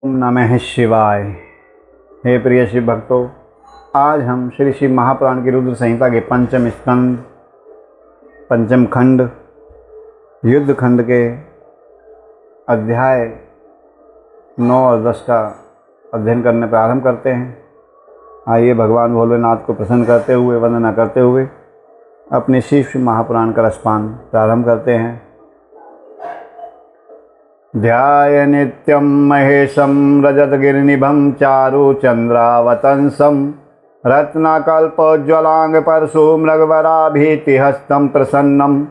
ओम नमः शिवाय। हे प्रिय शिव भक्तों, आज हम श्री शिव महापुराण की रुद्र संहिता के पंचम स्कंद पंचम खंड युद्ध खंड के अध्याय 9 और 10 का अध्ययन करने प्रारंभ करते हैं। आइए भगवान भोलेनाथ को प्रसन्न करते हुए, वंदना करते हुए अपने शिव महापुराण का रसपान प्रारंभ करते हैं। ध्याय नित्यं महेशं रजतगिरिनिभं चारुचन्द्रावतंसं रत्नकल्पोज्ज्वलाङ्गपरशुं रघुवराभीतिहस्तं प्रसन्नं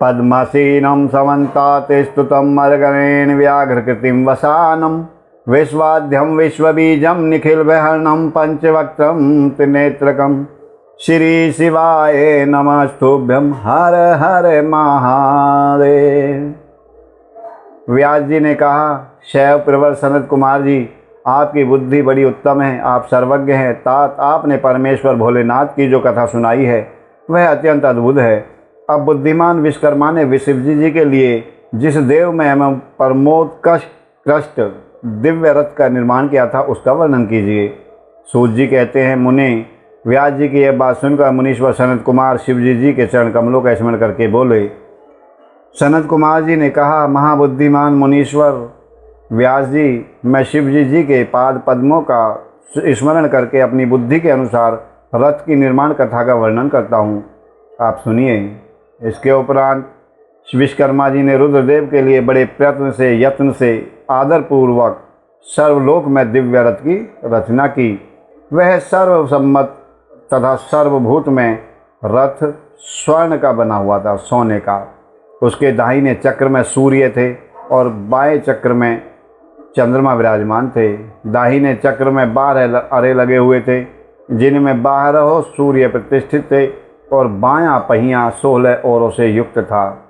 पद्मसीनं समन्तात् स्तुतं मरगणेन व्याघ्रकृतिं वसानं विश्वाद्यं विश्वबीजं निखिलविहरणं पंचवक्त्रं त्रिनेत्रकं श्री शिवाय नमस्तुभ्यं हर हर महादेव। व्यास जी ने कहा, शैव प्रवर सनत कुमार जी, आपकी बुद्धि बड़ी उत्तम है, आप सर्वज्ञ हैं। तात आपने परमेश्वर भोलेनाथ की जो कथा सुनाई है वह अत्यंत अद्भुत है। अब बुद्धिमान विश्वकर्मा ने शिवजी जी के लिए जिस देव में एवं परमोत्कृष्ट दिव्य रथ का निर्माण किया था उसका वर्णन कीजिए। सूत जी कहते हैं, मुने, व्यास जी की यह बात सुनकर मुनीश्वर सनत कुमार शिवजी जी के चरण कमलों का स्मरण करके बोले। सनत कुमार जी ने कहा, महाबुद्धिमान मुनीश्वर व्यास जी, मैं शिवजी जी के पाद पद्मों का स्मरण करके अपनी बुद्धि के अनुसार रथ की निर्माण कथा का वर्णन करता हूँ, आप सुनिए। इसके उपरांत विश्वकर्मा जी ने रुद्रदेव के लिए बड़े प्रयत्न से, यत्न से, आदरपूर्वक सर्वलोक में दिव्य रथ की रचना की। वह सर्वसम्मत तथा सर्वभूत में रथ स्वर्ण का बना हुआ था, सोने का। उसके दाहिने चक्र में सूर्य थे और बाएं चक्र में चंद्रमा विराजमान थे। दाहिने चक्र में 12 अरे लगे हुए थे, जिनमें 12 सूर्य प्रतिष्ठित थे, और बायां पहिया 16 ओरों से युक्त था,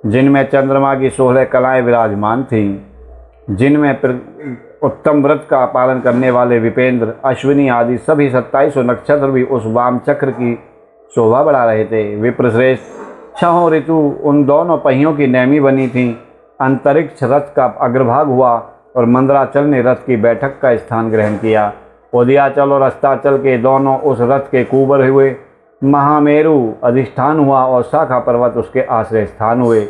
जिनमें चंद्रमा की 16 कलाएं विराजमान थीं, जिनमें उत्तम व्रत का पालन करने वाले विपेंद्र, अश्विनी आदि सभी 27 नक्षत्र भी उस वाम चक्र की शोभा बढ़ा रहे थे। विप्रश्रेष्ठ, 6 ऋतु उन दोनों पहियों की नेमी बनी थी। अंतरिक्ष रथ का अग्रभाग हुआ और मंदराचल ने रथ की बैठक का स्थान ग्रहण किया। उदयाचल और अस्ताचल के दोनों उस रथ के कुबर हुए। महामेरु अधिष्ठान हुआ और शाखा पर्वत उसके आश्रय स्थान हुए।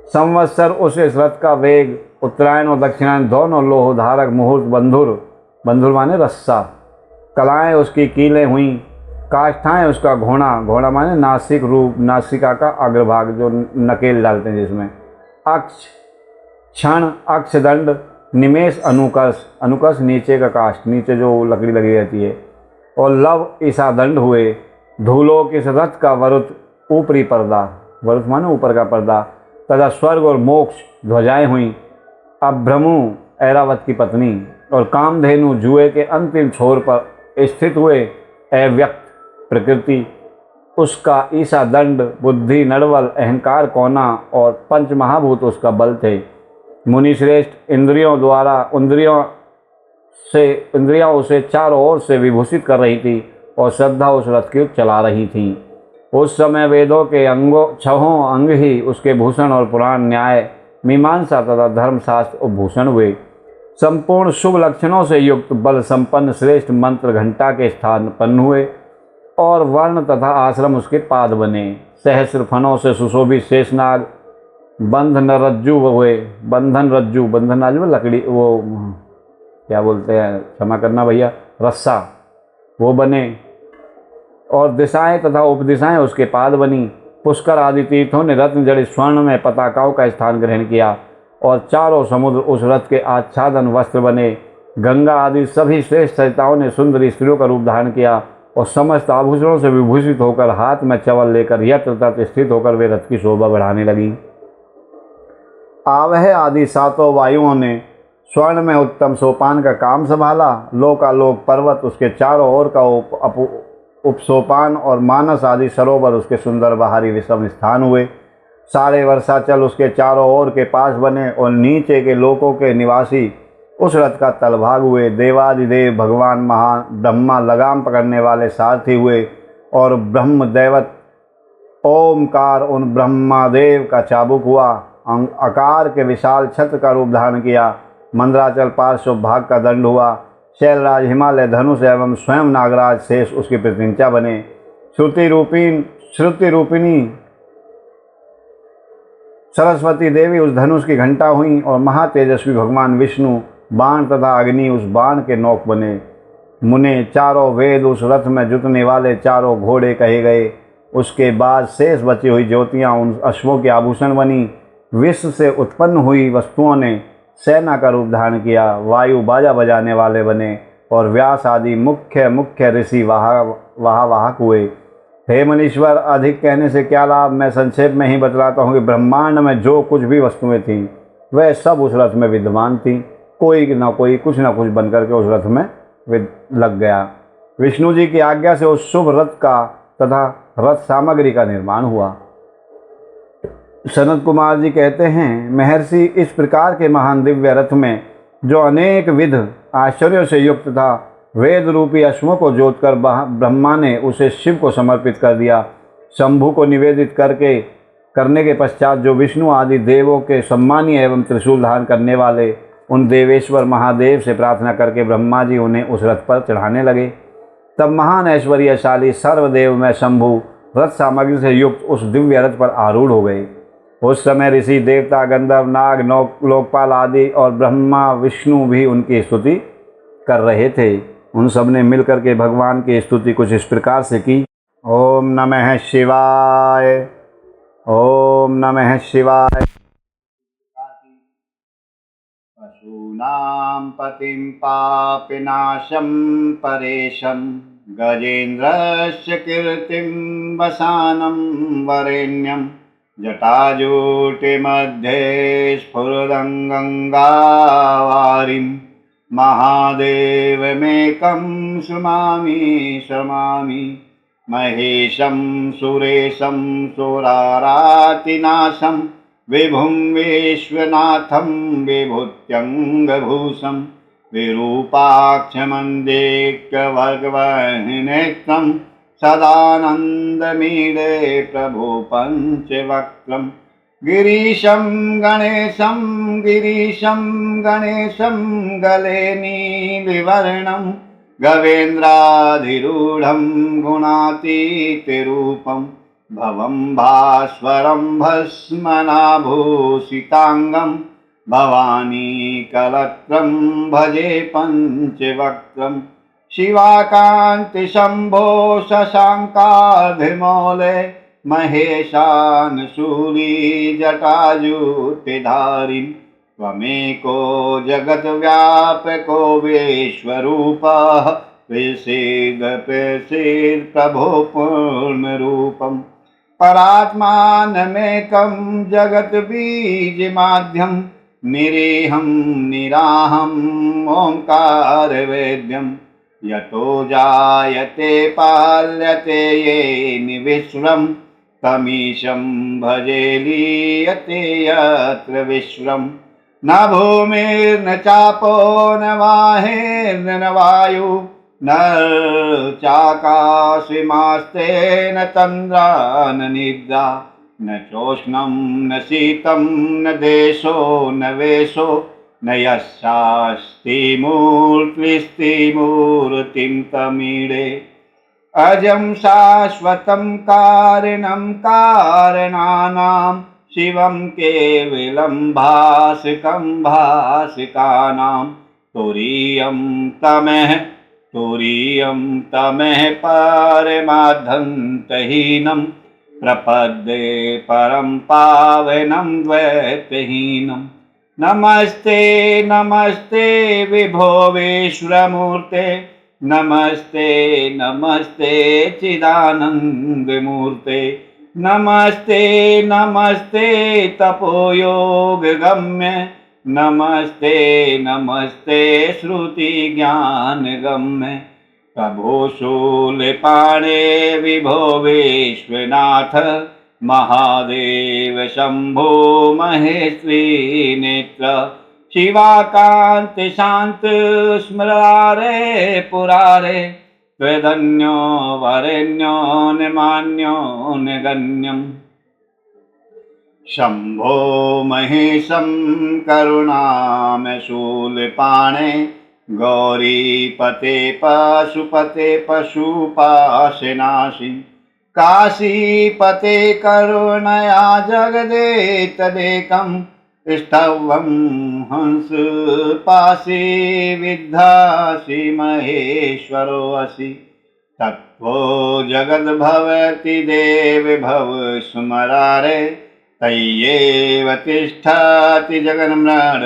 संवत्सर उस रथ का वेग, उत्तरायण और दक्षिणायन दोनों लोह धारक मुहूर्त बंधुर माने रस्सा, कलाएं उसकी कीलें हुई। काष्ठाएँ उसका घोड़ा माने नासिक रूप, नासिका का अग्रभाग जो नकेल डालते हैं जिसमें। अक्ष, क्षण, अक्षदंड, निमेष, अनुकर्ष नीचे का काष्ठ, नीचे जो लकड़ी लगी रहती है, और लव ईसादंड हुए। धूलोक इस रथ का वरुत, ऊपरी पर्दा, वरुत माने ऊपर का पर्दा, तथा स्वर्ग और मोक्ष ध्वजाएँ हुई। अभ्रमु ऐरावत की पत्नी और कामधेनु जुए के अंतिम छोर पर स्थित हुए। अव्यक्त प्रकृति, उसका ईसा दंड, बुद्धि नड़वल, अहंकार कोना और पंच महाभूत उसका बल थे। मुनिश्रेष्ठ, इंद्रियां उसे चारों ओर से विभूषित कर रही थी और श्रद्धा उस रथ की चला रही थी। उस समय वेदों के 6 अंग ही उसके भूषण और पुराण, न्याय, मीमांसा तथा धर्मशास्त्र उपभूषण हुए। संपूर्ण शुभ लक्षणों से युक्त बल संपन्न श्रेष्ठ मंत्र घंटा के स्थान पन्न हुए और वर्ण तथा आश्रम उसके पाद बने। सहस्र फनों से सुशोभित शेषनाग बंधन रज्जु हुए। बंधन राजू लकड़ी, वो क्या बोलते हैं, क्षमा करना भैया, रस्सा, वो बने। और दिशाएं तथा उपदिशाएं उसके पाद बनी। पुष्कर आदि तीर्थों ने रत्न जड़ित स्वर्ण में पताकाओं का स्थान ग्रहण किया और चारों समुद्र उस रथ के आच्छादन वस्त्र बने। गंगा आदि सभी श्रेष्ठ सरिताओं ने सुंदरी स्त्रियों का रूप धारण किया और समस्त आभूषणों से विभूषित होकर हाथ में चवल लेकर यत्र तत्र स्थित होकर वे रथ की शोभा बढ़ाने लगी। आवह आदि 7 वायुओं ने स्वर्ण में उत्तम सोपान का काम संभाला। लोकालोक पर्वत उसके चारों ओर का उपसोपान और मानस आदि सरोवर उसके सुंदर बाहरी विषम स्थान हुए। सारे वर्षाचल उसके चारों ओर के पास बने और नीचे के लोकों के निवासी उस रथ का तलभाग हुए। देवादिदेव भगवान महान ब्रह्मा लगाम पकड़ने वाले सारथी हुए और ब्रह्म दैवत ओमकार उन ब्रह्मादेव का चाबुक हुआ। आकार के विशाल छत्र का रूप धारण किया। मंदराचल पार्श्व भाग का दंड हुआ। शैलराज हिमालय धनुष एवं स्वयं नागराज शेष उसके प्रतिनिचा बने। श्रुति रूपिणी सरस्वती देवी उस धनुष की घंटा हुई और महातेजस्वी भगवान विष्णु बाण तथा अग्नि उस बाण के नौक बने। मुने चारों वेद उस रथ में जुतने वाले चारों घोड़े कहे गए। उसके बाद शेष बची हुई ज्योतियाँ उन अश्वों के आभूषण बनी। विश्व से उत्पन्न हुई वस्तुओं ने सेना का रूप धारण किया। वायु बाजा बजाने वाले बने और व्यास आदि मुख्य मुख्य ऋषि वाहक हुए। हे मुनीश्वर, अधिक कहने से क्या लाभ, मैं संक्षेप में ही बतलाता हूँ कि ब्रह्मांड में जो कुछ भी वस्तुएं थीं वह सब उस रथ में विद्यमान थीं। कोई ना कोई कुछ ना कुछ बनकर के उस रथ में लग गया। विष्णु जी की आज्ञा से उस शुभ रथ का तथा रथ सामग्री का निर्माण हुआ। सनत कुमार जी कहते हैं, महर्षि इस प्रकार के महान दिव्य रथ में जो अनेक विध आश्चर्यों से युक्त था, वेद रूपी अश्वों को जोतकर ब्रह्मा ने उसे शिव को समर्पित कर दिया। शंभु को निवेदित करने के पश्चात जो विष्णु आदि देवों के सम्मानीय एवं त्रिशूल धारण करने वाले उन देवेश्वर महादेव से प्रार्थना करके ब्रह्मा जी उन्हें उस रथ पर चढ़ाने लगे। तब महान ऐश्वर्यशाली सर्वदेव में शंभु रथ सामग्री से युक्त उस दिव्य रथ पर आरूढ़ हो गए। उस समय ऋषि देवता गंधर्व नाग लोकपाल आदि और ब्रह्मा विष्णु भी उनकी स्तुति कर रहे थे। उन सब ने मिलकर के भगवान की स्तुति कुछ इस प्रकार से की। ओम नमः शिवाय, ओम नमः शिवाय। पशूनां पतिं पापिनाशं परेशं गजेन्द्रस्य कीर्तिं वसानं वरेण्यं जटाजूटिमध्ये स्फुरदङ्गङ्गावारिं महादेवमेकं श्रुमामि महेशं सुरेशं सुरारातिनाशं विभुं विश्वनाथं विभूत्यङ्गभूषं विरूपाक्षमन्देक्यवर्गवहनेत्रं सदानन्दमीडे प्रभु पञ्चवक्त्रं गिरीशं गणेशं गले नीलिवर्णं गवेन्द्राधिरूढं गुणातीतरूपं भवं भास्वरं भस्मनाभूषितांगं भवानी कलत्रं भजे पञ्चवक्त्रं शिवाकान्ति शम्भो शशाङ्काधिमौले महेशानशूली जटाजूटिधारिन् त्वमेको जगद्व्यापको विश्वरूपः प्रसीद प्रभो पूर्णरूपं परात्मानमेकं जगद्बीजमाद्यं निरीहं निराहम् ओङ्कारवेद्यं यतो जायते पाल्यते येन विश्वं तमीशं भजे लीयते यत्र विश्वं न भूमिर्न चापो न वायुर्न वायु न चाकाशमास्ते न तन्द्रा न निद्रा न चोष्णं न शीतं न देशो न वेशो न यशास्ति मूर्तिं तमीडे अजं शाश्वतं कारणं कारणानां शिवं केवलं भासकं भासकानां तुरीयं तमः परमाद्धन्तहीनं प्रपद्ये परं पावनं द्वैतहीनं नमस्ते नमस्ते विभो विश्वमूर्ते नमस्ते नमस्ते चिदानन्दमूर्ते नमस्ते नमस्ते तपोयोगगम्य नमस्ते नमस्ते श्रुतिज्ञानगम्य प्रभो शूलपाणे विभो विश्वनाथ महादेव शंभो महेश्वरी नेत्र शिवाकान्ति शान्त स्मरारे पुरारे त्वदन्यो वरेण्यो न मान्यो न गण्यम् शंभो महेशं करुणामेव शूलपाणे गौरीपते पशुपते पशुपाशनाशि काशीपते करुणया जगदेतदेकं स्तवं हंस पाशी विद्यासि महेश्वरोऽसि तत्त्वो जगद्भवति देव भव स्मरारे तय्येव तिष्ठति जगन्मृड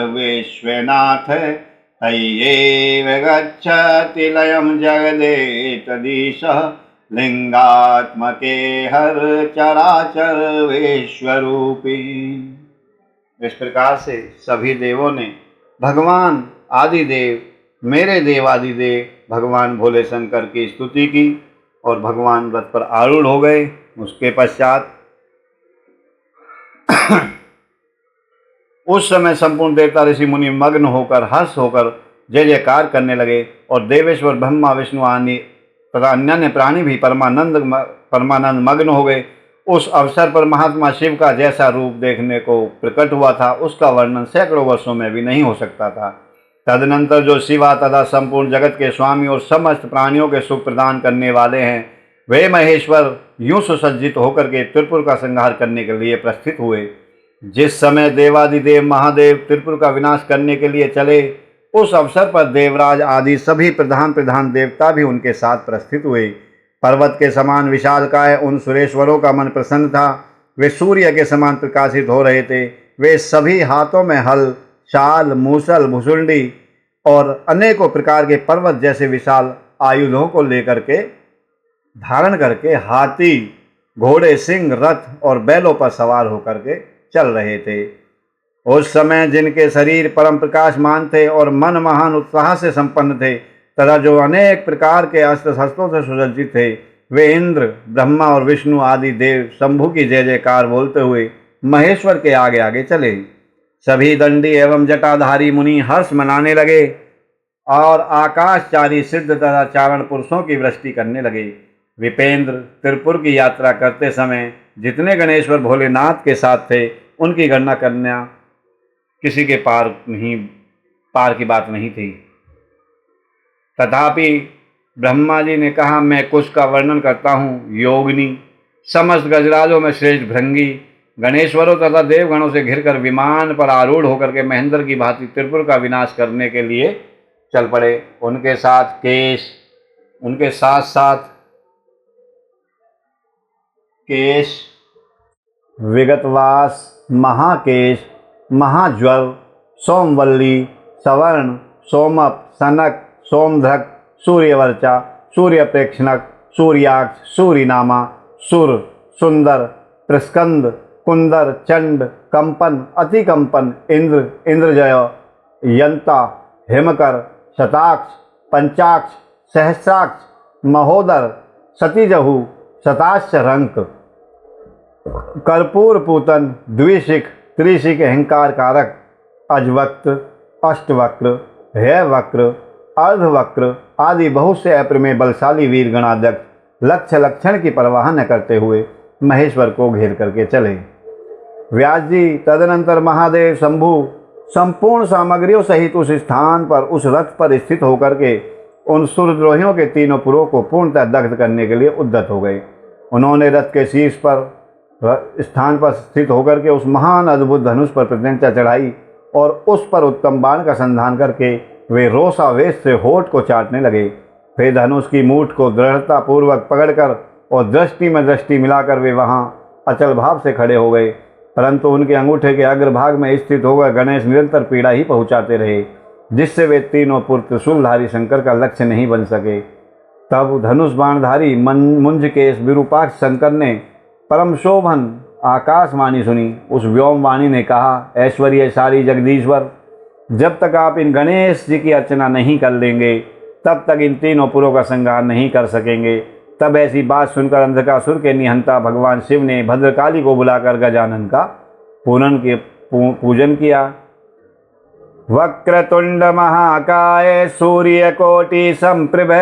तय्येव गच्छति लयं जगदेतदीशः लिंगात्मके हर चराचर विश्वरूपी। इस प्रकार से सभी देवों ने भगवान आदिदेव, मेरे देवादिदेव भगवान भोले शंकर की स्तुति की और भगवान रथ पर आरूढ़ हो गए। उसके पश्चात उस समय संपूर्ण देवता ऋषि मुनि मग्न होकर, हर्ष होकर जय जयकार करने लगे और देवेश्वर ब्रह्मा विष्णु आदि तथा अन्य प्राणी भी परमानंद मग्न हो गए। उस अवसर पर महात्मा शिव का जैसा रूप देखने को प्रकट हुआ था, उसका वर्णन सैकड़ों वर्षों में भी नहीं हो सकता था। तदनंतर जो शिवा तथा संपूर्ण जगत के स्वामी और समस्त प्राणियों के सुख प्रदान करने वाले हैं, वे महेश्वर यूं सुसज्जित होकर के त्रिपुर का संहार करने के लिए प्रस्थित हुए। जिस समय देवादिदेव महादेव त्रिपुर का विनाश करने के लिए चले, उस अवसर पर देवराज आदि सभी प्रधान देवता भी उनके साथ प्रस्थित हुए। पर्वत के समान विशालकाय उन सुरेश्वरों का मन प्रसन्न था। वे सूर्य के समान प्रकाशित हो रहे थे। वे सभी हाथों में हल, शाल, मूसल, भुसुंडी और अनेकों प्रकार के पर्वत जैसे विशाल आयुधों को लेकर के धारण करके हाथी, घोड़े, सिंह, रथ और बैलों पर सवार होकर के चल रहे थे। उस समय जिनके शरीर परम प्रकाशमान थे और मन महान उत्साह से संपन्न थे तथा जो अनेक प्रकार के अस्त्र शस्त्रों से सुसज्जित थे, वे इंद्र, ब्रह्मा और विष्णु आदि देव शंभु की जय जयकार बोलते हुए महेश्वर के आगे आगे चले। सभी दंडी एवं जटाधारी मुनि हर्ष मनाने लगे और आकाशचारी सिद्ध तथा चारण पुरुषों की वृष्टि करने लगे। विपेंद्र त्रिपुर की यात्रा करते समय जितने गणेश्वर भोलेनाथ के साथ थे, उनकी गणना करना किसी के पार की बात नहीं थी। तथापि ब्रह्मा जी ने कहा, मैं कुछ का वर्णन करता हूँ। योगिनी समस्त गजराजों में श्रेष्ठ भृंगी गणेश्वरों तथा देवगणों से घिरकर विमान पर आरूढ़ होकर के महेंद्र की भांति त्रिपुर का विनाश करने के लिए चल पड़े। उनके साथ केश, विगतवास, महाकेश, महाज्वर, सोमवल्ली, सवर्ण, सोमप, सनक, सोमध्रक, सूर्यवर्चा, सूर्यप्रेक्षणक, सूर्याक्ष, सूरीनामा, सुर, सुंदर, प्रस्कंद, कुंदर, चंड, कंपन, अतिकंपन, इंद्र, इंद्रजय, यंता, हिमकर, शताक्ष, पंचाक्ष, सहस्राक्ष, महोदर, सतीजहु, शताश्च रंक, कर्पूर पूतन, द्विशिख, त्रिशिख, अहंकार कारक, अजवक्त्र, अष्टवक्र, हेयवक्र, अर्धवक्र आदि बहुत से अप्रमेय बलशाली वीर गणाध्यक्ष लक्ष्य लक्षण की परवाह न करते हुए महेश्वर को घेर करके चले। व्यास जी तदनंतर महादेव शंभु संपूर्ण सामग्रियों सहित उस स्थान पर, उस रथ पर स्थित होकर के उन सुरद्रोहियों के तीनों पुरों को पूर्णतः दग्ध करने के लिए उद्यत हो गए। उन्होंने रथ के शीर्ष पर स्थान पर स्थित होकर के उस महान अद्भुत धनुष पर प्रत्यंचा चढ़ाई और उस पर उत्तम बाण का संधान करके वे रोषावेश से होठ को चाटने लगे। फिर धनुष की मूठ को दृढ़ता पूर्वक पकड़कर और दृष्टि में दृष्टि मिलाकर वे वहां अचल भाव से खड़े हो गए। परंतु उनके अंगूठे के अग्रभाग में स्थित होकर गणेश निरंतर पीड़ा ही पहुंचाते रहे, जिससे वे तीनों पुत्र त्रिशूलधारी शंकर का लक्ष्य नहीं बन सके। तब धनुष बाणधारी मुंजकेश विरूपाक्ष शंकर ने परम शोभन आकाशवाणी सुनी। उस व्योमवाणी ने कहा, ऐश्वर्यशाली जगदीश्वर, जब तक आप इन गणेश जी की अर्चना नहीं कर लेंगे, तब तक इन तीनों पुरों का संहार नहीं कर सकेंगे। तब ऐसी बात सुनकर अंधकासुर के निहंता भगवान शिव ने भद्रकाली को बुलाकर गजानन का पूजन किया। वक्रतुंड महाकाय सूर्यकोटि संप्रभ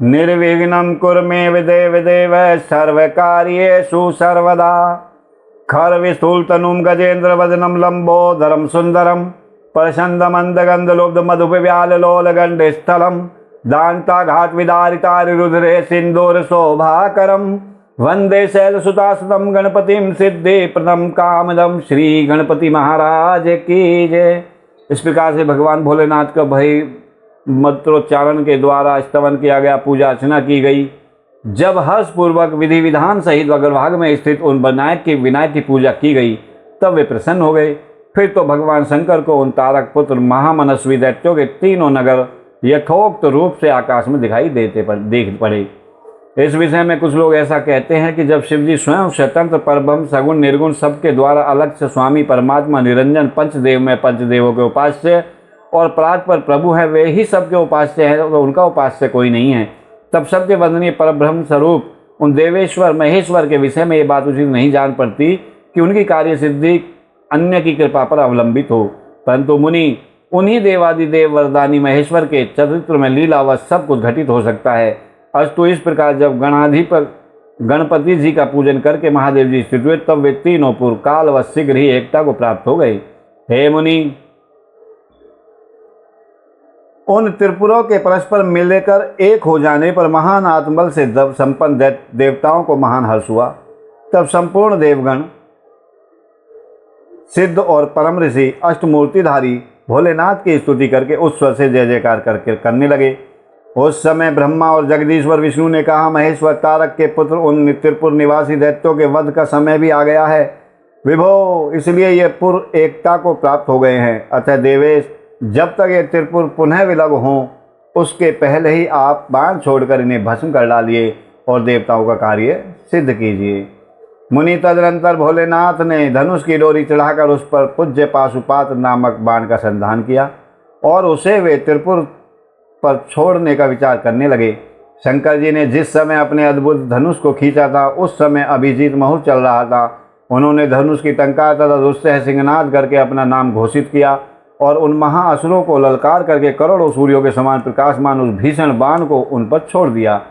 निर्विघ्नं कुरु मे देव सर्वकार्येषु सर्वदा। खरविस्थूलतनुं गजेन्द्रवदनं लम्बोदरं सुन्दरं प्रशन्दमन्दगन्धलुब्धमधुपिव्याललोलगण्डस्थलं दान्ताघातविदारितारिरुधिरे सिन्दूरशोभाकरं वन्दे शैलसुतासुतं गणपतिं सिद्धिप्रदं कामदं। श्री गणपति महाराज की जय। इस प्रकार से भगवान भोलेनाथ का भय मंत्रोच्चारण के द्वारा स्तवन किया गया, पूजा अर्चना की गई। जब हर्षपूर्वक विधि विधान सहित अग्रभाग में स्थित उन विनायक की पूजा की गई, तब वे प्रसन्न हो गए। फिर तो भगवान शंकर को उन तारक पुत्र महामनस्वी दैत्यों के तीनों नगर यथोक्त रूप से आकाश में दिखाई देख पड़े। इस विषय में कुछ लोग ऐसा कहते हैं कि जब शिवजी स्वयं स्वतंत्र परब्रह्म सगुण निर्गुण सबके द्वारा अलग से स्वामी परमात्मा निरंजन पंचदेव में पंचदेवों के उपास्य और परात पर प्रभु है, वे ही सबके उपास्य हैं, तो उनका उपास्य कोई नहीं है, तब सबके वंदनीय परब्रह्म स्वरूप उन देवेश्वर महेश्वर के विषय में ये बात उचित नहीं जान पड़ती कि उनकी कार्य सिद्धि अन्य की कृपा पर अवलंबित हो। परंतु मुनि उन्हीं देवादिदेव वरदानी महेश्वर के चरित्र में लीलावश सब कुछ घटित हो सकता है। अस्तु इस प्रकार जब गणपति जी का पूजन करके महादेव जी स्थित हुए, तब वे तीनों पुर काल व शीघ्र ही एकता को प्राप्त हो गए। हे मुनि, उन त्रिपुरों के परस्पर मिलकर एक हो जाने पर महान आत्मबल से संपन्न देवताओं को महान हर्ष हुआ। तब संपूर्ण देवगण, सिद्ध और परम ऋषि अष्टमूर्तिधारी भोलेनाथ की स्तुति करके उस स्वर से जय जयकार करने लगे। उस समय ब्रह्मा और जगदीश्वर विष्णु ने कहा, महेश्वर तारक के पुत्र उन त्रिपुर निवासी दैत्यों के वध का समय भी आ गया है विभो, इसलिए ये पुर एकता को प्राप्त हो गए हैं। अतः देवेश, जब तक ये त्रिपुर पुनः विलग हों, उसके पहले ही आप बाण छोड़कर इन्हें भस्म कर डालिए और देवताओं का कार्य सिद्ध कीजिए। मुनि तदनंतर भोलेनाथ ने धनुष की डोरी चढ़ाकर उस पर पूज्य पाशुपात नामक बाण का संधान किया और उसे वे त्रिपुर पर छोड़ने का विचार करने लगे। शंकर जी ने जिस समय अपने अद्भुत धनुष को खींचा था, उस समय अभिजीत मुहूर्त चल रहा था। उन्होंने धनुष की टंकार तथा दुस्सह सिंहनाद करके अपना नाम घोषित किया और उन महाअसुरों को ललकार करके करोड़ों सूर्यों के समान प्रकाशमान उस भीषण बाण को उन पर छोड़ दिया।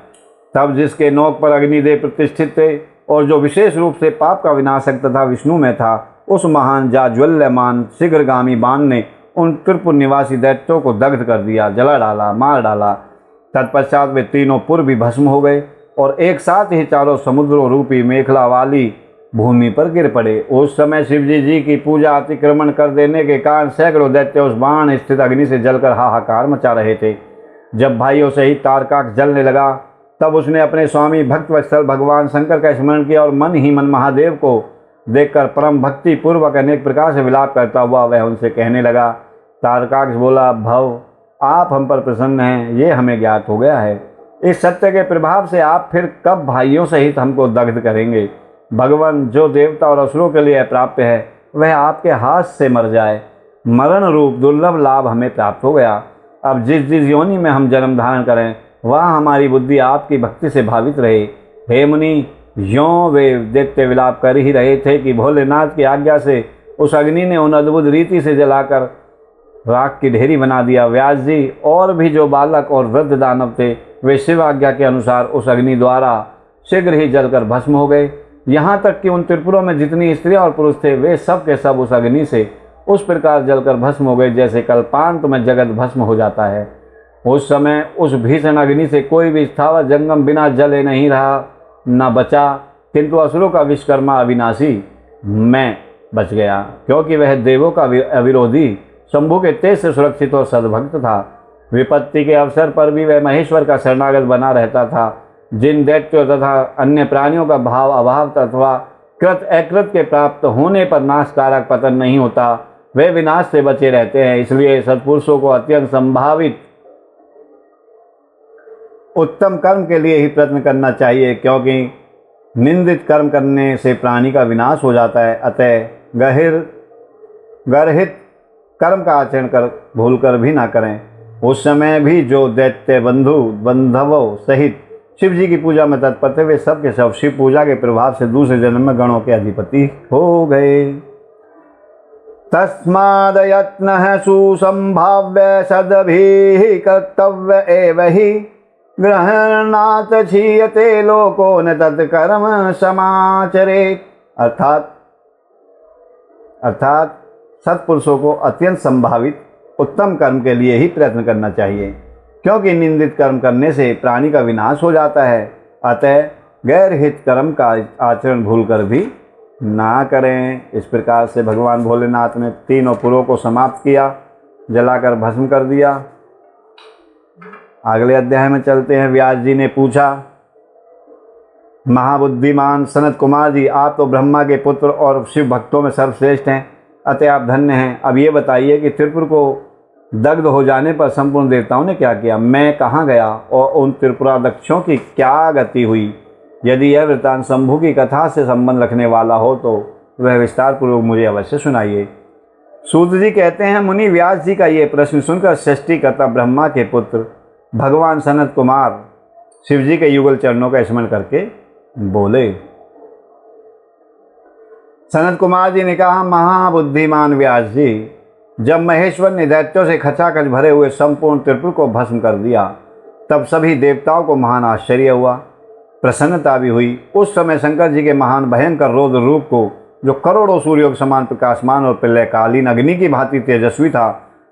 तब जिसके नोक पर अग्निदेव प्रतिष्ठित थे और जो विशेष रूप से पाप का विनाशक तथा विष्णु में था, उस महान जाज्वल्यमान शीघ्रगामी बाण ने उन त्रिपुर निवासी दैत्यों को दग्ध कर दिया, जला डाला, मार डाला। तत्पश्चात वे तीनों पुर भी भस्म हो गए और एक साथ ही चारों समुद्रों रूपी मेखला वाली भूमि पर गिर पड़े। उस समय शिवजी जी की पूजा अतिक्रमण कर देने के कारण सैकड़ों दैत्य उस बाण स्थित अग्नि से जलकर हाहाकार मचा रहे थे। जब भाइयों से ही तारकाक्ष जलने लगा, तब उसने अपने स्वामी भक्तवत्सल भगवान शंकर का स्मरण किया और मन ही मन महादेव को देखकर परम भक्ति पूर्वक अनेक प्रकार से विलाप करता हुआ वह उनसे कहने लगा। तारकाक्ष बोला, भव, आप हम पर प्रसन्न हैं, ये हमें ज्ञात हो गया है। इस सत्य के प्रभाव से आप फिर कब भाइयों सहित हमको दग्ध करेंगे? भगवान, जो देवता और असुरों के लिए प्राप्त है वह आपके हाथ से मर जाए। मरण रूप दुर्लभ लाभ हमें प्राप्त हो गया। अब जिस जिस योनि में हम जन्म धारण करें, वहाँ हमारी बुद्धि आपकी भक्ति से भावित रहे। हे मुनि, यों वे दैत्य विलाप कर ही रहे थे कि भोलेनाथ की आज्ञा से उस अग्नि ने उन अद्भुत रीति से जलाकर राख की ढेरी बना दिया। व्यास जी और भी जो बालक और वृद्ध दानव थे, वे शिव आज्ञा के अनुसार उस अग्नि द्वारा शीघ्र ही जलकर भस्म हो गए। यहाँ तक कि उन त्रिपुरों में जितनी स्त्रियां और पुरुष थे, वे सब के सब उस अग्नि से उस प्रकार जलकर भस्म हो गए जैसे कल्पांत में जगत भस्म हो जाता है। उस समय उस भीषण अग्नि से कोई भी स्थावर जंगम बिना जले नहीं रहा, न बचा, किंतु असुरों का विश्वकर्मा अविनाशी मैं बच गया, क्योंकि वह देवों का अविरोधी शंभु के तेज से सुरक्षित और सद्भक्त था। विपत्ति के अवसर पर भी वह महेश्वर का शरणागत बना रहता था। जिन दैत्यों तथा अन्य प्राणियों का भाव अभाव अथवा कृत अकृत के प्राप्त होने पर नाशकारक पतन नहीं होता, वे विनाश से बचे रहते हैं। इसलिए सत्पुरुषों को अत्यंत संभावित उत्तम कर्म के लिए ही प्रयत्न करना चाहिए, क्योंकि निंदित कर्म करने से प्राणी का विनाश हो जाता है। अतः गर्हित कर्म का आचरण कर भूलकर भी ना करें। उस समय भी जो दैत्य बंधवों सहित शिव जी की पूजा में तत्पर थे, वे सब के सब शिव पूजा के प्रभाव से दूसरे जन्म में गणों के अधिपति हो गए। तस्माद् यत्नः सुसंभाव्य सद्भिः कर्तव्य एव हि ग्रहणात् क्षीयते लोको न तत्कर्म समाचरेत्। अर्थात सत्पुरुषों को अत्यंत संभावित उत्तम कर्म के लिए ही प्रयत्न करना चाहिए, क्योंकि निंदित कर्म करने से प्राणी का विनाश हो जाता है। अतः गैर हित कर्म का आचरण भूलकर भी ना करें। इस प्रकार से भगवान भोलेनाथ ने तीनों पुरों को समाप्त किया, जलाकर भस्म कर दिया। अगले अध्याय में चलते हैं। व्यास जी ने पूछा, महाबुद्धिमान सनत कुमार जी, आप तो ब्रह्मा के पुत्र और शिव भक्तों में सर्वश्रेष्ठ हैं, अतः आप धन्य हैं। अब ये बताइए कि त्रिपुर को दग्ध हो जाने पर संपूर्ण देवताओं ने क्या किया, मैं कहाँ गया और उन त्रिपुराध्यक्षों की क्या गति हुई? यदि यह वृत्तांत शंभु की कथा से संबंध रखने वाला हो तो वह विस्तार पूर्वक मुझे अवश्य सुनाइए। सूत जी कहते हैं, मुनि व्यास जी का ये प्रश्न सुनकर सृष्टिकर्ता ब्रह्मा के पुत्र भगवान सनत कुमार शिव जी के युगल चरणों का स्मरण करके बोले। सनत कुमार जी ने कहा, महाबुद्धिमान व्यास जी, जब महेश्वर ने दैत्यों से खचाखच भरे हुए संपूर्ण त्रिपुर को भस्म कर दिया, तब सभी देवताओं को महान आश्चर्य हुआ, प्रसन्नता भी हुई। उस समय शंकर जी के महान भयंकर रौद्र रूप को, जो करोड़ों सूर्यों के समान प्रकाशमान और प्रलयकालीन अग्नि की भांति तेजस्वी था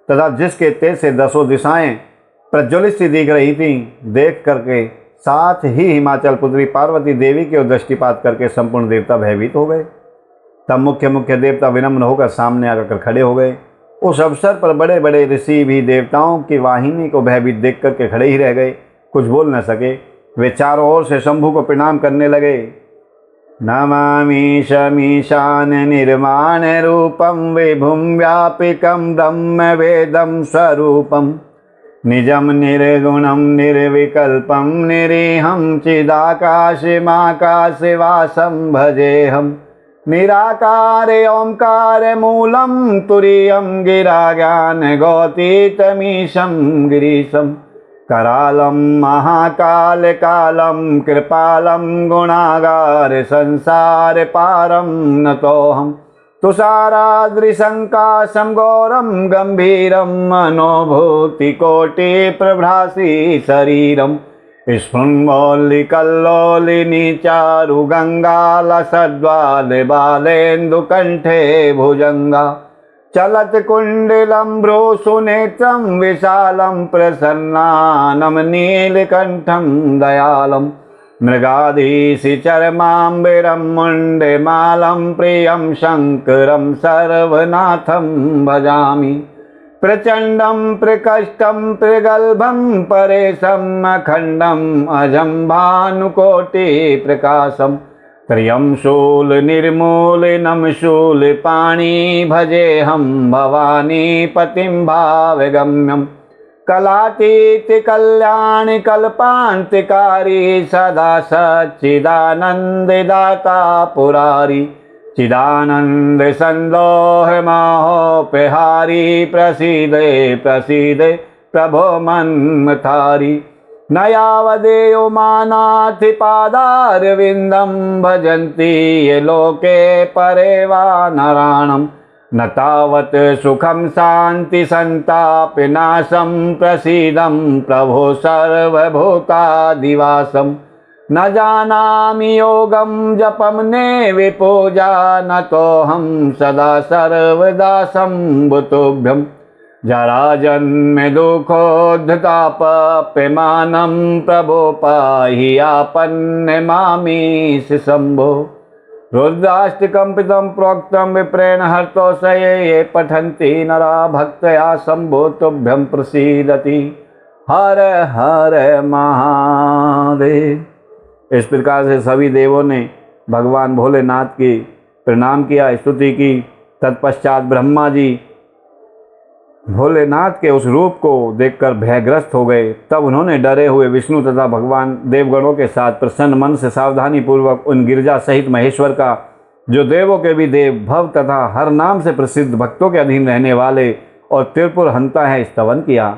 तथा जिसके तेज से दसों दिशाएं प्रज्वलित सी दिख रही थीं, देख करके साथ ही हिमाचल पुत्री पार्वती देवी की ओर दृष्टिपात करके संपूर्ण देवता भयभीत हो गए। तब मुख्य देवता विनम्र होकर सामने आकर खड़े हो गए। उस अवसर पर बड़े बड़े ऋषि भी देवताओं की वाहिनी को भयभीत देख करके खड़े ही रह गए, कुछ बोल न सके। वे चारों ओर से शंभु को प्रणाम करने लगे। नमामि शमीशान निर्माण रूपम विभुम व्यापिकम ब्रह्म वेदम स्वरूपम निजम निर्गुणम निर्विकल्पम निरीहं चिदाकाशमाकाशवासं भजेहम् निराकार ओंकार मूलम तुरीयम गिराज्ञान गौतीतमीशं गिरीशं करालम महाकाल कालम कृपालम गुणागार संसार पारम नतोहम तुषाराद्रिशंकाशं गौरम गंभीरम मनोभूति कोटि प्रभ्रासी शरीरम स्फुन्मौलिकल्लोलिनी चारु गंगा सद्वाल बालेन्दु कंठे भुजंगा चलत कुंडलम भ्रूसुनेत्रम विशालम प्रसन्नानम नीलकंठम दयालम मृगाधीशि चरमाम्बिरम मुंडमालं प्रियं शंकरं सर्वनाथं भजामि प्रचंडं प्रकष्टं प्रगल्भं परेशं अखंडं अजं भानुकोटि प्रकाशं त्र्यं शूल निर्मूलिनं शूलपाणि भजेऽहं भवानी पतिं भावगम्यं कलातीत कल्याण कल्पांतकारी सदा सच्चिदानंददाता पुरारी चिदानंद संदोह महोपहारी प्रसीदे प्रसीदे प्रभो मन्मथारी नयावदेयो मानाथि पादारविंदम भजन्ति ये लोके परे वा नराणम् न तावत् सुखं शांति संताप नाशं प्रसीदं प्रभो सर्वभूतादिवासं न जानामि योगं जपं ने विपूजा न तोऽहं सदा सर्वदा संभुतुभ्यं जराजन्म दुःखोद्धतापप्यमानं प्रभो पाहि आपन्नमामि शंभो रुद्राष्टकंपितं प्रोक्तं विप्रेण हर्तोषये ये पठन्ति नरा भक्तया शंभो तुभ्यं प्रसीदति हर हर महादेव। इस प्रकार से सभी देवों ने भगवान भोलेनाथ की प्रणाम किया, स्तुति की। तत्पश्चात ब्रह्मा जी भोलेनाथ के उस रूप को देखकर भयग्रस्त हो गए। तब उन्होंने डरे हुए विष्णु तथा भगवान देवगणों के साथ प्रसन्न मन से सावधानी पूर्वक उन गिरजा सहित महेश्वर का, जो देवों के भी देव, भव तथा हर नाम से प्रसिद्ध, भक्तों के अधीन रहने वाले और त्रिपुर हंता है, स्तवन किया।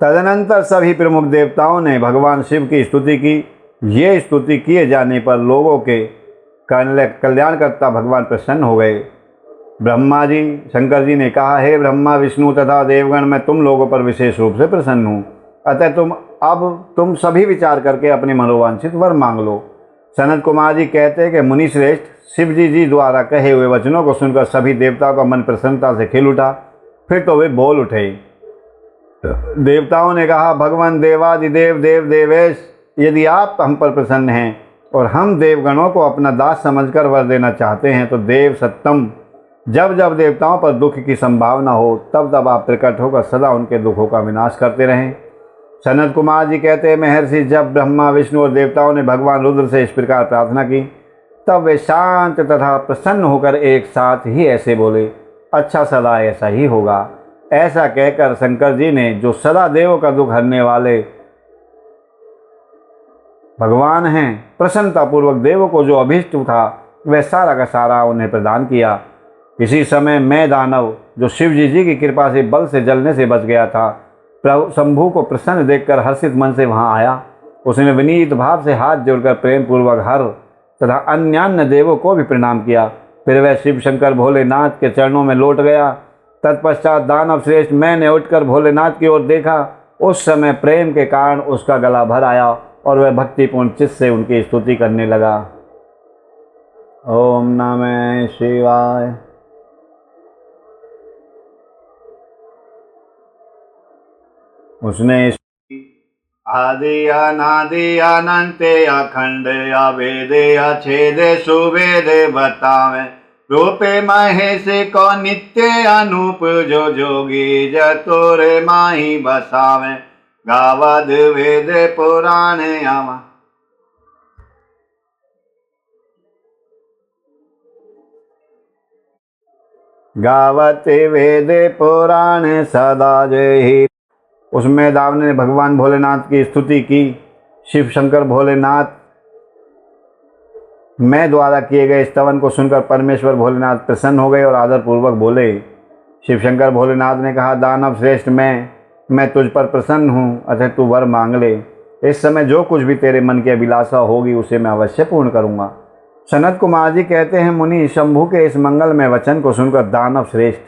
तदनंतर सभी प्रमुख देवताओं ने भगवान शिव की स्तुति की। ये स्तुति किए जाने पर लोगों के कल्याणकर्ता भगवान प्रसन्न हो गए। ब्रह्मा जी, शंकर जी ने कहा, हे ब्रह्मा, विष्णु तथा देवगण, मैं तुम लोगों पर विशेष रूप से प्रसन्न हूँ, अतः तुम अब तुम सभी विचार करके अपने मनोवांछित वर मांग लो। सनत कुमार जी कहते हैं कि मुनि श्रेष्ठ, शिव जी द्वारा कहे हुए वचनों को सुनकर सभी देवताओं का मन प्रसन्नता से खिल उठा। फिर तो वे बोल उठे। देवताओं ने कहा, भगवान देवादिदेव देव देवेश, यदि आप हम पर प्रसन्न हैं और हम देवगणों को अपना दास समझकर वर देना चाहते हैं तो देव सत्तम, जब जब देवताओं पर दुख की संभावना हो तब तब आप प्रकट होकर सदा उनके दुखों का विनाश करते रहें। सनत कुमार जी कहते हैं, महर्षि, जब ब्रह्मा विष्णु और देवताओं ने भगवान रुद्र से इस प्रकार प्रार्थना की तब वे शांत तथा प्रसन्न होकर एक साथ ही ऐसे बोले, अच्छा, सदा ऐसा ही होगा। ऐसा कहकर शंकर जी ने, जो सदा देवों का दुख हरने वाले भगवान हैं, प्रसन्नतापूर्वक देवों को जो अभीष्ट था वह सारा का सारा उन्हें प्रदान किया। इसी समय मैं दानव, जो शिव जी की कृपा से बल से जलने से बच गया था, प्रभु शंभु को प्रसन्न देखकर हर्षित मन से वहां आया। उसने विनीत भाव से हाथ जोड़कर प्रेम पूर्वक हर तथा अन्यान्य देवों को भी प्रणाम किया। फिर वह शिव शंकर भोलेनाथ के चरणों में लौट गया। तत्पश्चात दानव श्रेष्ठ मैंने उठकर भोलेनाथ की ओर देखा। उस समय प्रेम के कारण उसका गला भर आया और वह भक्तिपूर्ण चित्त से उनकी स्तुति करने लगा। ओम नमः शिवाय। उसने आदि अनादि अनंते अखंड अभेदे अछेदे सुवेदे बतावे, रूपे महेश को नित्य अनूप, जो जोगी जतोरे माही बसावे, गावद वेद पुराण आवा। गावते वेद पुराण सदा जय। उसमें दावन ने भगवान भोलेनाथ की स्तुति की। शिव शंकर भोलेनाथ मैं द्वारा किए गए स्तवन को सुनकर परमेश्वर भोलेनाथ प्रसन्न हो गए और आदरपूर्वक बोले। शिव शंकर भोलेनाथ ने कहा, दानव श्रेष्ठ, मैं तुझ पर प्रसन्न हूँ, अतः तू वर मांग ले। इस समय जो कुछ भी तेरे मन की अभिलाषा होगी उसे मैं अवश्य पूर्ण करूँगा। सनत कुमार जी कहते हैं, मुनि, शंभु के इस मंगलमय वचन को सुनकर दानव श्रेष्ठ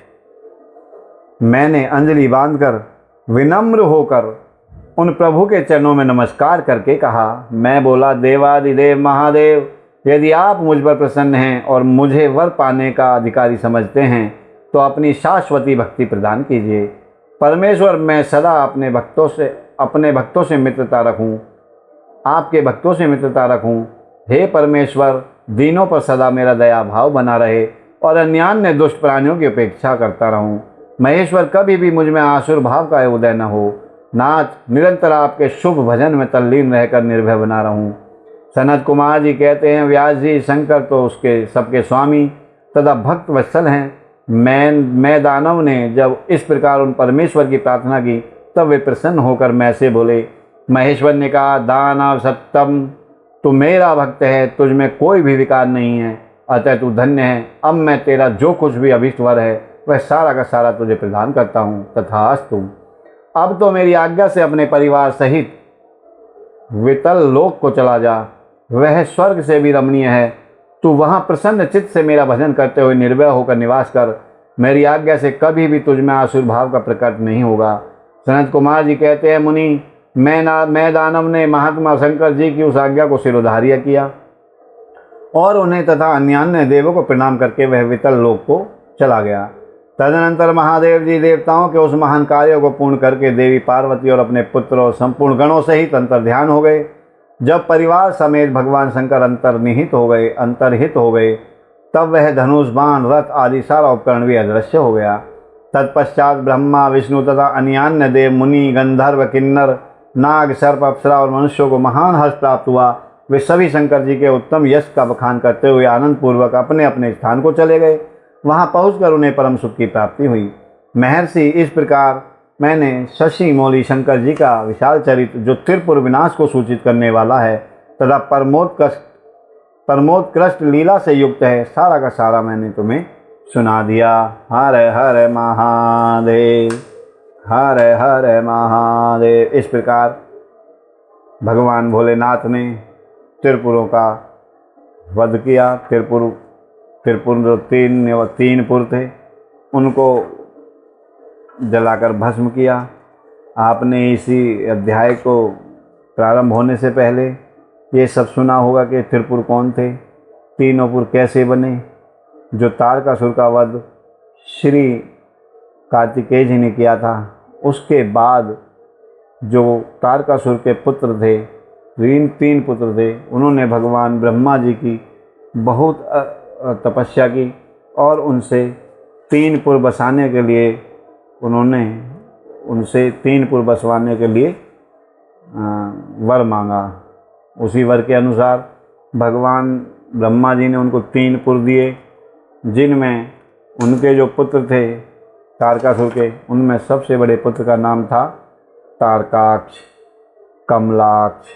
मैंने अंजलि बांधकर विनम्र होकर उन प्रभु के चरणों में नमस्कार करके कहा। मैं बोला, देवादिदेव महादेव, यदि आप मुझ पर प्रसन्न हैं और मुझे वर पाने का अधिकारी समझते हैं तो अपनी शाश्वती भक्ति प्रदान कीजिए। परमेश्वर, मैं सदा अपने भक्तों से मित्रता रखूं, आपके भक्तों से मित्रता रखूं। हे परमेश्वर, दीनों पर सदा मेरा दया भाव बना रहे और अन्यान्य दुष्ट प्राणियों की उपेक्षा करता रहूं। महेश्वर, कभी भी मुझ में आसुर भाव का उदय न हो। नाथ, निरंतर आपके शुभ भजन में तल्लीन रहकर निर्भय बना रहूं। सनत कुमार जी कहते हैं, व्यास जी, शंकर तो उसके सबके स्वामी तथा भक्त वत्सल हैं। मैं दानव ने जब इस प्रकार उन परमेश्वर की प्रार्थना की तब वे प्रसन्न होकर मैं से बोले। महेश्वर ने कहा, दानव सत्तम, तू मेरा भक्त है, तुझ में कोई भी विकार नहीं है, अतः तू धन्य है। अब मैं तेरा जो कुछ भी अभीष्ट वर है वह सारा का सारा तुझे प्रदान करता हूँ। तथास्तु। अब तो मेरी आज्ञा से अपने परिवार सहित वितल लोक को चला जा, वह स्वर्ग से भी रमणीय है। तू वहाँ प्रसन्न चित्त से मेरा भजन करते हुए निर्भय होकर निवास कर। मेरी आज्ञा से कभी भी तुझ में आसुर भाव का प्रकट नहीं होगा। सनत कुमार जी कहते हैं, मुनि, मैं दानव ने महात्मा शंकर जी की उस आज्ञा को सिरोधार्य किया और उन्हें तथा अन्यान्य देवों को प्रणाम करके वह वितल लोक को चला गया। तदनंतर महादेव जी देवताओं के उस महान कार्यों को पूर्ण करके देवी पार्वती और अपने पुत्र और संपूर्ण गणों सहित अंतर्ध्यान हो गए। जब परिवार समेत भगवान शंकर अंतर्हित हो गए तब वह धनुष, बाण, रथ आदि सारा उपकरण भी अदृश्य हो गया। तत्पश्चात ब्रह्मा, विष्णु तथा अन्यान्य देव, मुनि, गंधर्व, किन्नर, नाग, सर्प, अप्सरा और मनुष्यों को महान हर्ष प्राप्त हुआ। वे सभी शंकर जी के उत्तम यश का बखान करते हुए आनंद पूर्वक अपने अपने स्थान को चले गए। वहां पहुंचकर उन्हें परम सुख की प्राप्ति हुई। महर्षि, इस प्रकार मैंने शशि मौली शंकर जी का विशाल चरित्र, जो त्रिपुर विनाश को सूचित करने वाला है तथा परमोत्कृष्ट लीला से युक्त है, सारा का सारा मैंने तुम्हें सुना दिया। हर हर महादेव, हर हर महादेव। इस प्रकार भगवान भोलेनाथ ने त्रिपुरों का वध किया। त्रिपुर जो तीन पुर थे उनको जलाकर भस्म किया। आपने इसी अध्याय को प्रारंभ होने से पहले ये सब सुना होगा कि त्रिपुर कौन थे, तीनों पुर कैसे बने। जो तारकासुर का वध श्री कार्तिकेय जी ने किया था, उसके बाद जो तारकासुर के पुत्र थे, तीन पुत्र थे, उन्होंने भगवान ब्रह्मा जी की बहुत तपस्या की और उनसे तीन पुर बसाने के लिए उनसे तीन पुर बसवाने के लिए वर मांगा। उसी वर के अनुसार भगवान ब्रह्मा जी ने उनको तीन पुर दिए, जिनमें उनके जो पुत्र थे तारकासुर के, उनमें सबसे बड़े पुत्र का नाम था तारकाक्ष, कमलाक्ष,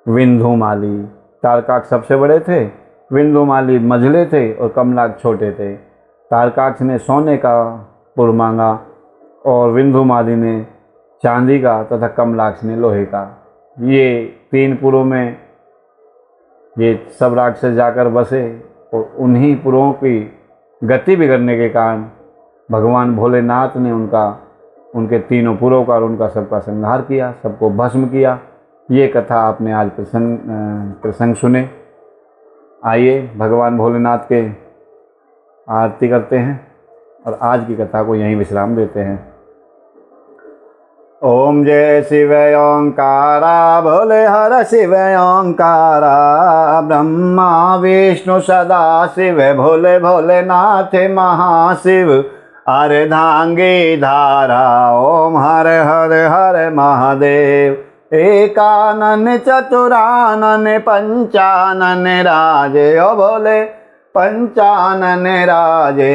विंधुमाली। तारकाक्ष सबसे बड़े थे, विंधुमाली मझले थे और कमलाक्ष छोटे थे। तारकाक्ष ने सोने का पुर मांगा और विंधुमाली ने चांदी का तथा कमलाक्ष ने लोहे का। ये तीन पुरों में ये सब राक्षस जाकर बसे और उन्हीं पुरों की गति बिगड़ने के कारण भगवान भोलेनाथ ने उनके तीनों पुरों का और उनका सबका संहार किया, सबको भस्म किया। ये कथा आपने आज प्रसंग सुने। आइए भगवान भोलेनाथ के आरती करते हैं और आज की कथा को यहीं विश्राम देते हैं। ओम जय शिव ओंकारा, भोले हर शिव ओंकारा, ब्रह्मा विष्णु सदा शिव, भोले भोलेनाथ महाशिव, अर्धांगी धारा, ओम हर हर हर महादेव, एकानन चतुरानन पंचानन राजे, ओ भोले पंचानन राजे,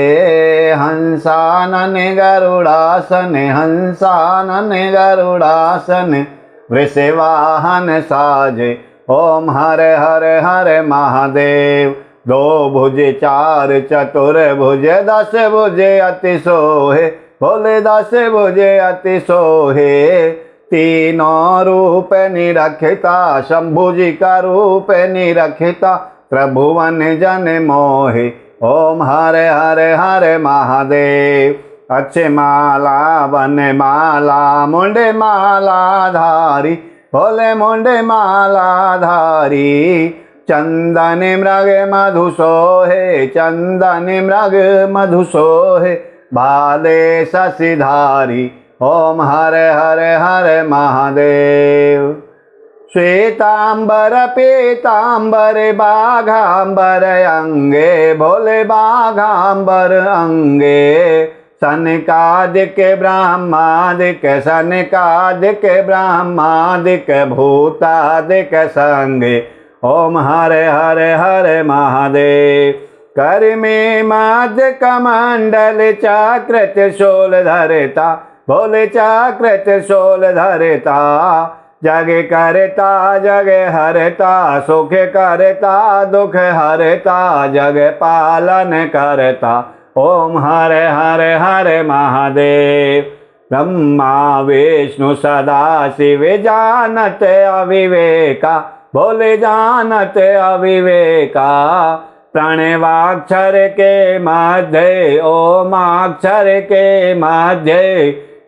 हंसानन गरुड़ासन, हंसानन गरुड़ासन, वृषवाहन साजे, ओम हर हर हर महादेव, दो भुज चार चतुर्भुज, दस भुज अति सोहे, भोले दस भुज अति सोहे, तीनों रूप निरखिता, शंभु जी का रूप निरखिता, त्रिभुवन जन मोहे, ओम हरे हरे हरे महादेव, अच्छे माला बन माला, मुंडे माला धारी, भोले मुंडे माला धारी, चंदन मृग मधु सोहे, चंदन मृग मधु सोहे, भाले शशिधारी, ओम हरे हरे हरे महादेव, श्वेतांबर पीतांबर बाघांबर अंगे, भोले बाघांबर अंगे, सनकादिक ब्रह्मादिक, सनकादिक ब्रह्मादिक, भूतादिक संगे, ओम हरे हरे हरे महादेव, कर में मध्य कमंडल चक्र त्रिशूल धरता, भोले चक्र त्रिशूल धरता, जग करता जग हरता, सुख करता दुख हरता, जग पालन करता, ओम हरे हरे हरे महादेव, ब्रह्मा विष्णु सदा शिव, जानत अविवेका, भोले जानत अविवेका, प्रणवाक्षर के मध्य, ओमाक्षर के मध्य,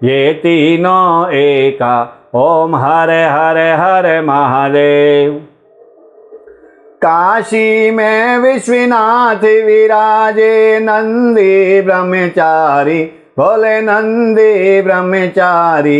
ये तीनों एका, ओम हरे हरे हरे महादेव, काशी में विश्वनाथ विराजे, नंदी ब्रह्मचारी, भोले नंदी ब्रह्मचारी,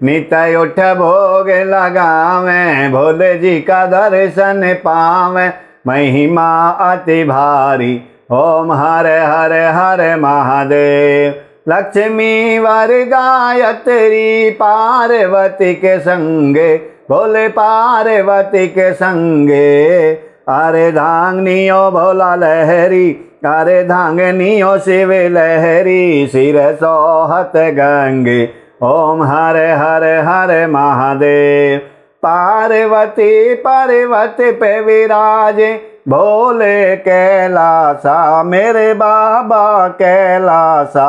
नित्य उठ भोग लगावे, भोले जी का दर्शन पावे, महिमा अति भारी, ओम हरे हरे हरे महादेव, लक्ष्मी वर गायत्री पार्वती के संगे, भोले पार्वती के संगे, अरे धांगनियो भोला लहरी, अरे धांगनियो शिव लहरी, सिर सोहत गंगे, ओम हरे हरे हरे महादेव, पार्वती पर्वत पे विराजे, भोले कैलासा, मेरे बाबा कैलासा,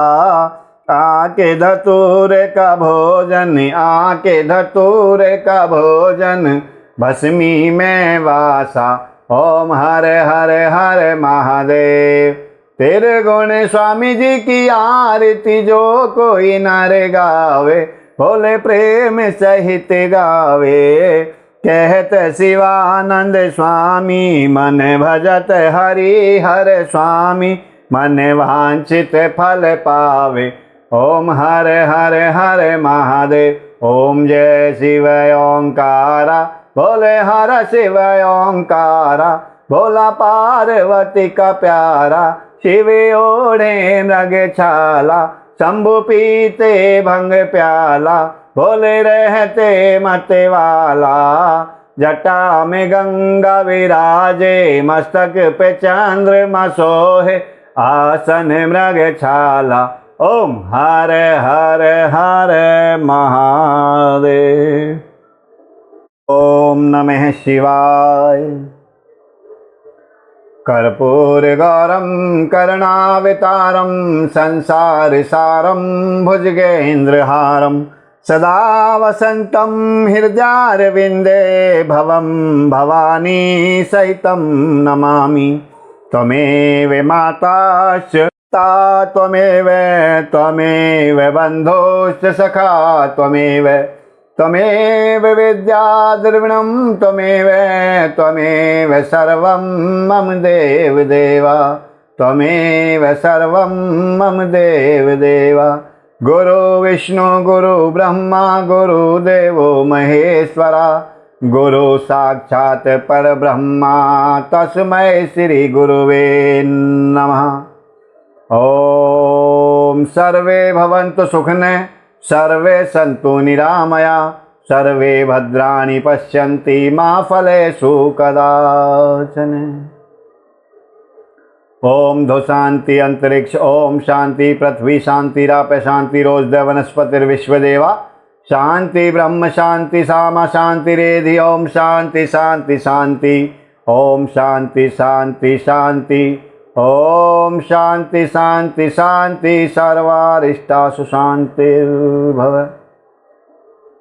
आके धतूर का भोजन, आके धतूर का भोजन, भस्मी में वासा, ओम हरे हरे हरे महादेव, तेरे गुण स्वामी जी की आरती जो कोई नर गावे, भोले प्रेम सहित गावे। कहत शिवानंद स्वामी मन भजत हरि हर स्वामी, मन वांछित फल पावे। ओम हर हर हर महादेव। ओम जय शिव ओंकारा, बोले हर शिव ओंकारा। भोला पार्वती का प्यारा, शिव ओढ़े मृग छाला। शंभु पीते भंग प्याला, भोले रहते मत वाला। जटा में गंगा विराजे, मस्तक पे चंद्रमा सोहे। आसन मृग छाला। ओम हर हर हर महादेव। ओम नमः शिवाय। कर्पूर गौरम करुणावतारम, संसार सारम भुजगेन्द्रहारम। सदा वसंतम हृदयारविंदे, भवम भवानी सहितं नमामि। त्वमेव माताश्च त्वमेव त्वमेव बन्धुश्च सखा त्वमेव। त्वमेव विद्या द्रविणं त्वमेव, त्वमेव सर्वं मम देव देवा। त्वमेव सर्वं मम देव देवा। गुरु विष्णु गुरु ब्रह्मा गुरुदेवो महेश्वरा। गुरु साक्षात् परब्रह्मा, तस्मै श्री गुरुवे नमः। ओम सर्वे भवन्तु सुखिनः, सर्वे सन्तु निरामया, सर्वे भद्राणि पश्यन्ति मा फलेषु कदाचन। ओम धो शांति अंतरिक्ष, ओम शांति पृथ्वी, शांतिराप शांतिरोषध वनस्पतिर्विश्वदेवा। शांति ब्रह्म शांति सामा शांतिरेधि। ओम शांति शांति शांति। ओम शांति शांति शांति। ओम शांति शांति शांति। सर्वारिष्टासु शांतिर्भव।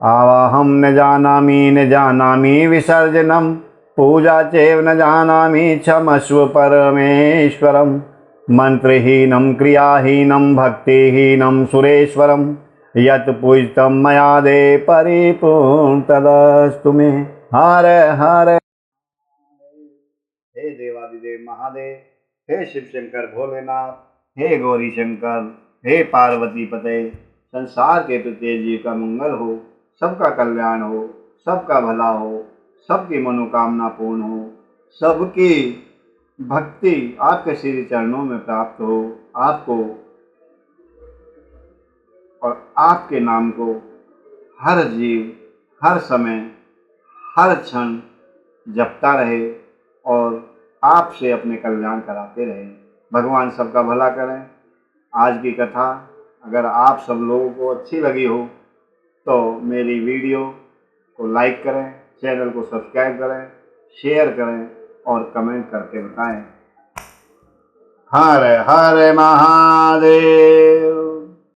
आवाहं न जानामि विसर्जनम्, पूजा चैव न जानामि क्षमस्व परमेश्वरम्। मंत्रहीनं क्रियाहीनं भक्तिहीनं सुरेश्वरम्, यत् पूजितं मया देव परिपूर्ण तदस्तु मे। हर हर। हे देवादिदेव महादेव, हे शिव शंकर भोलेनाथ, हे गौरी शंकर, हे पार्वती पते। संसार के प्रत्येक जीव का मंगल हो, सबका कल्याण हो, सबका भला हो, सबकी मनोकामना पूर्ण हो, सबकी भक्ति आपके श्री चरणों में प्राप्त हो। आपको और आपके नाम को हर जीव हर समय हर क्षण जपता रहे और आपसे अपने कल्याण कराते रहे। भगवान सबका भला करें। आज की कथा अगर आप सब लोगों को अच्छी लगी हो तो मेरी वीडियो को लाइक करें, चैनल को सब्सक्राइब करें, शेयर करें और कमेंट करके बताएं। हर हर महादेव।